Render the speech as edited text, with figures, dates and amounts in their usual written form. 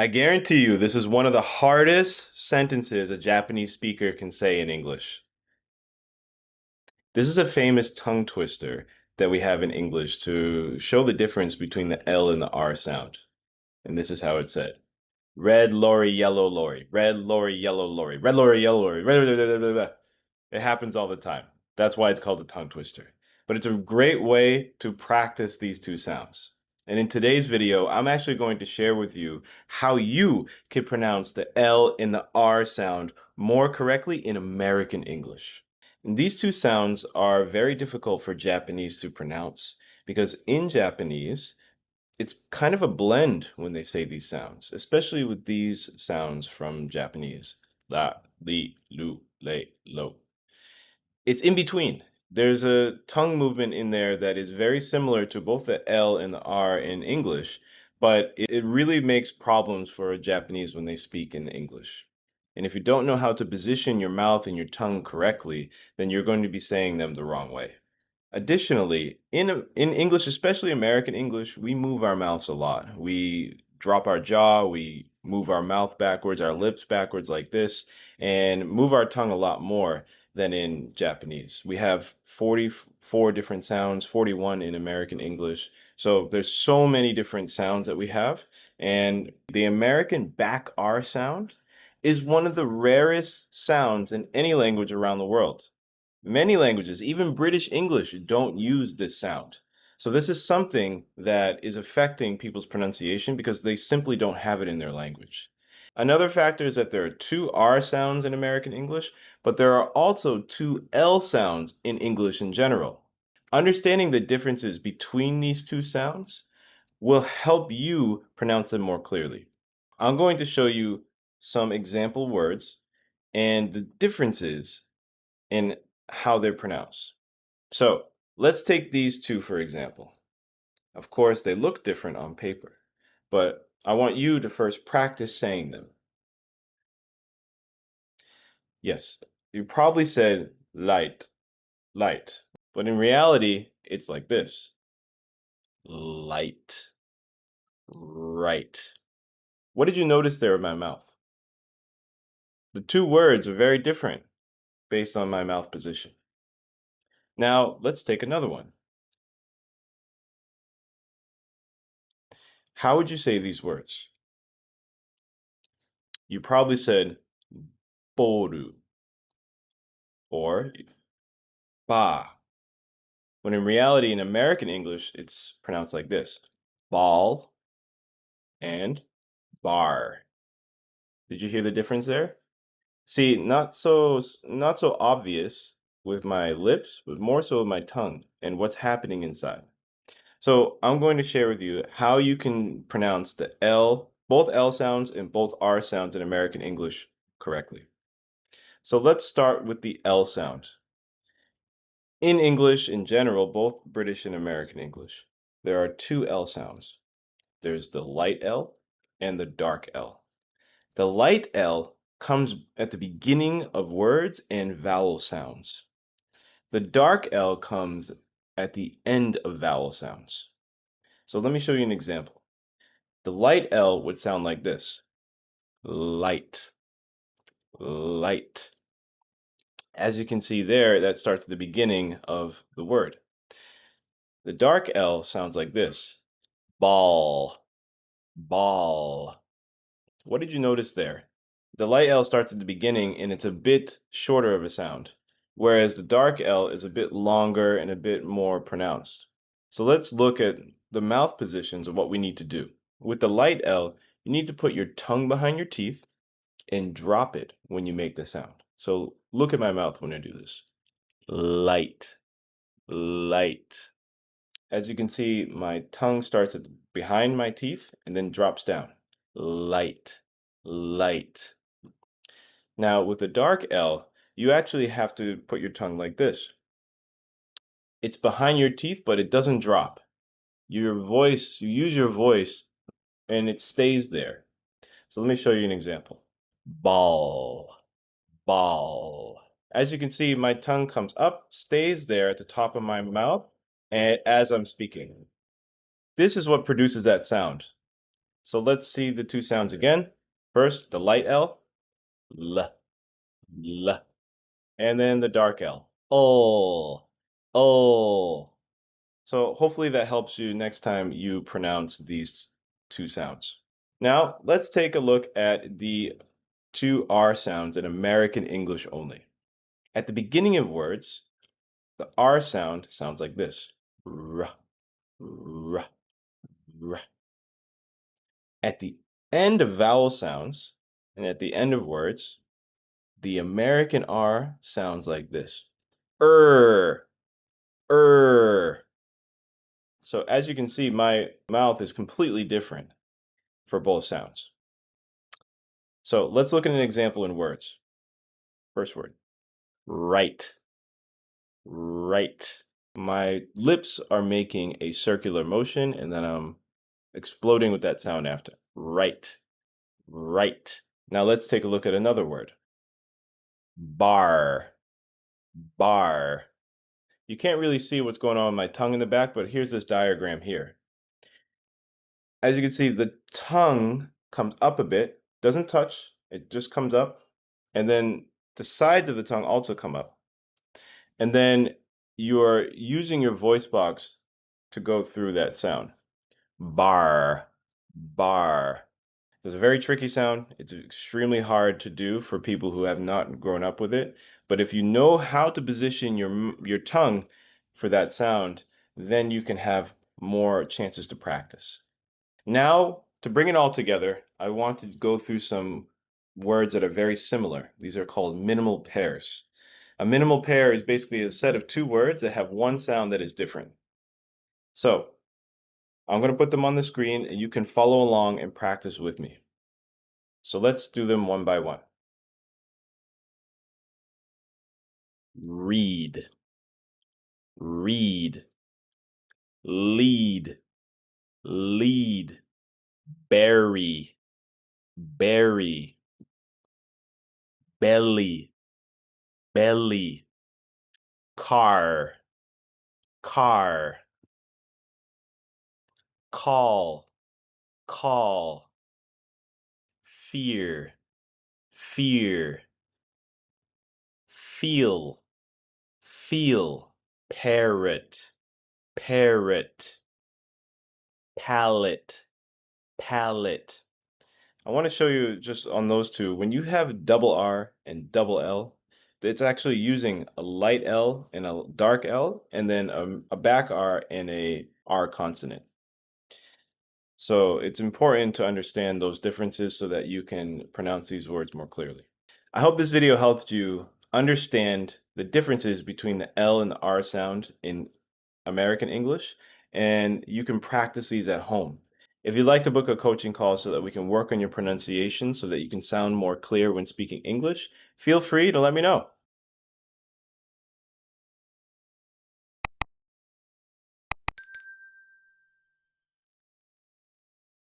I guarantee you this is one of the hardest sentences a Japanese speaker can say in English. This is a famous tongue twister that we have in English to show the difference between the L and the R sound. And this is how it's said. Red lorry, yellow lorry. Red lorry, yellow lorry. Red lorry, yellow lorry. It happens all the time. That's why it's called a tongue twister. But it's a great way to practice these two sounds. And in today's video, I'm actually going to share with you how you can pronounce the L and the R sound more correctly in American English. And these two sounds are very difficult for Japanese to pronounce because in Japanese, it's kind of a blend when they say these sounds, especially with these sounds from Japanese. La, li, lu, le, lo. It's in between. There's a tongue movement in there that is very similar to both the L and the R in English, but it really makes problems for a Japanese when they speak in English. And if you don't know how to position your mouth and your tongue correctly, then you're going to be saying them the wrong way. Additionally, in English, especially American English, we move our mouths a lot. We drop our jaw, we move our mouth backwards, our lips backwards like this, and move our tongue a lot more than in Japanese. We have 44 different sounds, 41 in American English. So there's so many different sounds that we have. And the American back R sound is one of the rarest sounds in any language around the world. Many languages, even British English, don't use this sound. So this is something that is affecting people's pronunciation because they simply don't have it in their language. Another factor is that there are two R sounds in American English, but there are also two L sounds in English in general. Understanding the differences between these two sounds will help you pronounce them more clearly. I'm going to show you some example words and the differences in how they're pronounced. So let's take these two for example. Of course, they look different on paper, but I want you to first practice saying them. Yes, you probably said light, light, but in reality, it's like this. Light, right. What did you notice there in my mouth? The two words are very different based on my mouth position. Now, let's take another one. How would you say these words? You probably said boru or ba, when in reality, in American English, it's pronounced like this: ball and bar. Did you hear the difference there? See, not so obvious with my lips, but more so with my tongue and what's happening inside. So I'm going to share with you how you can pronounce the L, both L sounds and both R sounds in American English correctly. So let's start with the L sound. In English in general, both British and American English, there are two L sounds. There's the light L and the dark L. The light L comes at the beginning of words and vowel sounds. The dark L comes at the end of vowel sounds. So let me show you an example. The light L would sound like this: light, light. As you can see there, that starts at the beginning of the word. The dark L sounds like this: ball, ball. What did you notice there? The light L starts at the beginning and it's a bit shorter of a sound, whereas the dark L is a bit longer and a bit more pronounced. So let's look at the mouth positions of what we need to do. With the light L, you need to put your tongue behind your teeth and drop it when you make the sound. So look at my mouth when I do this. Light, light. As you can see, my tongue starts at behind my teeth and then drops down. Light, light. Now with the dark L, you actually have to put your tongue like this. It's behind your teeth, but it doesn't drop. You use your voice and it stays there. So let me show you an example. Ball, ball. As you can see, my tongue comes up, stays there at the top of my mouth, and as I'm speaking. This is what produces that sound. So let's see the two sounds again. First, the light L, L, L, and then the dark L, oh, oh. So hopefully that helps you next time you pronounce these two sounds. Now, let's take a look at the two R sounds in American English only. At the beginning of words, the R sound sounds like this. R, r, r. At the end of vowel sounds and at the end of words, the American R sounds like this. Er. So as you can see, my mouth is completely different for both sounds. So let's look at an example in words. First word, right, right. My lips are making a circular motion and then I'm exploding with that sound after. Right, right. Now let's take a look at another word. Bar, bar. You can't really see what's going on with my tongue in the back, but here's this diagram here. As you can see, the tongue comes up a bit, doesn't touch, it just comes up. And then the sides of the tongue also come up. And then you're using your voice box to go through that sound. Bar, bar. It's a very tricky sound. It's extremely hard to do for people who have not grown up with it. But if you know how to position your tongue for that sound, then you can have more chances to practice. Now, to bring it all together, I want to go through some words that are very similar. These are called minimal pairs. A minimal pair is basically a set of two words that have one sound that is different. So, I'm going to put them on the screen and you can follow along and practice with me. So let's do them one by one. Read, read, lead, lead, bury, bury, belly, belly, car, car, call, call, fear, fear, feel, feel, parrot, parrot, palette, palette. I want to show you just on those two, when you have double R and double L, it's actually using a light L and a dark L, and then a back R and a R consonant. So it's important to understand those differences so that you can pronounce these words more clearly. I hope this video helped you understand the differences between the L and the R sound in American English, and you can practice these at home. If you'd like to book a coaching call so that we can work on your pronunciation so that you can sound more clear when speaking English, feel free to let me know.